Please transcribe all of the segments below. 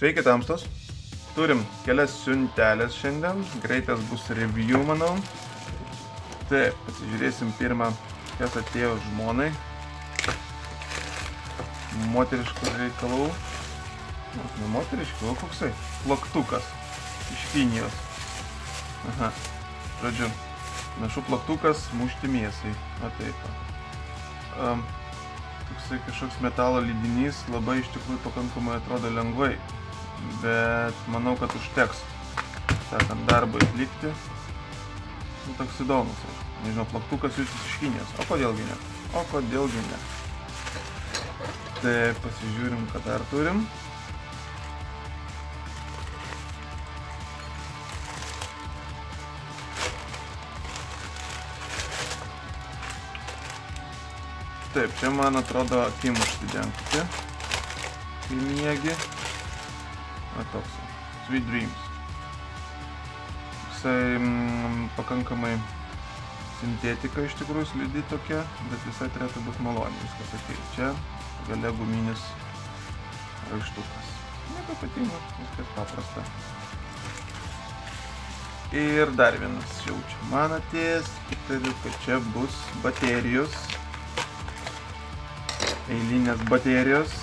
Sveiki tamstos. Turim kelias siuntelės šiandien. Greitas bus review, manau. Taip, pasižiūrėsim pirmą, kas atėjo žmonai. Moteriškų reikalų. Ne moteriškų, o koksai? Plaktukas. Iš Kinijos. Aha. Žodžiu, našu plaktukas mušti mėsai. O taip. Toksai kažkoks metalo lydinys, labai iš tikrųjų pakankamai atrodo lengvai. Bet manau, kad užteks, sakant, darbą atlikti. Toks įdomus, aš nežinau, plaktukas jūsis iš Kinijos. O kodėlgi ne? O kodėlgi ne? Tai pasižiūrim, ką dar turim. Taip, čia man atrodo akim užsidengti, kai miegi. O toks, Sweet Dreams. Visai pakankamai sintetika iš tikrųjų slidi tokia, bet visai turėtų būti maloniai viskas ateis. Čia gale guminis raištukas. Nieko ypatingo, viskas paprasta. Ir dar vienas jau čia man atėjęs, įtariu, kad čia bus baterijos. Eilinės baterijos.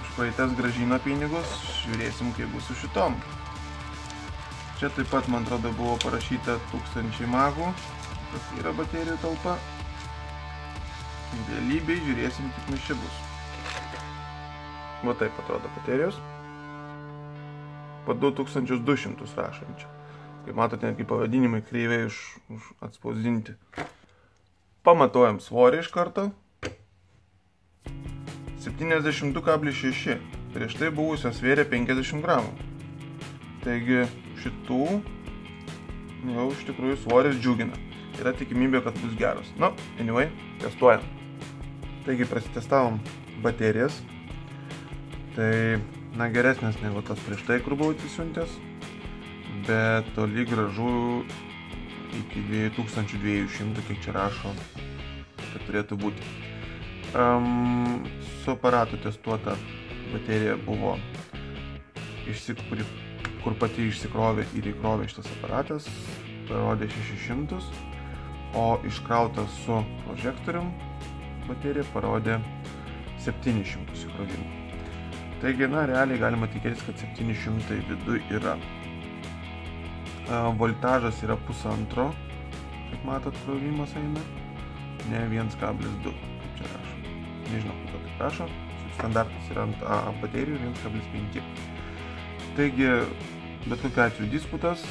Už praeitas grąžino pinigus. Žiūrėsim, kaip bus su šitom. Čia taip pat, man atrodo, buvo parašyta 1000 magų. Tas yra baterijų talpa. Realybėj žiūrėsim, kaip mes čia bus. Va taip atrodo baterijos. Po 2200 rašančia. Kaip matote, netgi pavadinimai kreiviai už atspausdinti. Pamatuojam svorį iš karto. 72,6. Prieš tai buvusios svėrė 50 gramų. Taigi šitų jau iš tikrųjų svoris džiugina. Yra tikimybė, kad bus geros. Nu, anyway, testuojam. Taigi prasitestavom baterijas. Tai, na, geresnės negu tas prieš tai, kur buvau atsisiuntęs. Bet toli gražu iki 2200, kiek čia rašo, kad turėtų būti. Su aparatu testuota baterija buvo, kur pati išsikrovė ir įkrovė šitas aparatas, parodė 600, o iškrauta su prožektorium baterija parodė 700 įkrovimų. Taigi, na, realiai galima tikėtis, kad 700 viduj yra. Voltažas yra 1,5, kaip matot, krovimas eina, ne 1,2, kaip čia rašo. Nežinau, kaip tai prašo. Standartas yra ant baterijų 1,5. Taigi, bet kokiu atveju disputas.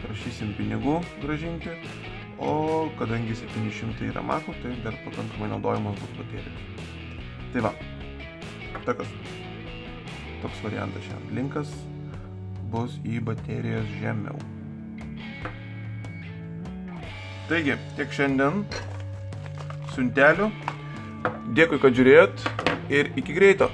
Prašysim pinigų grąžinti. O kadangi 700 yra makų, tai dar pakankamai naudojamos bus baterijos. Tai va. Toks variantas šiandien. Linkas bus į baterijas žemiau. Taigi, tiek šiandien siuntelių. Dėkui, kad žiūrėjot ir iki greito.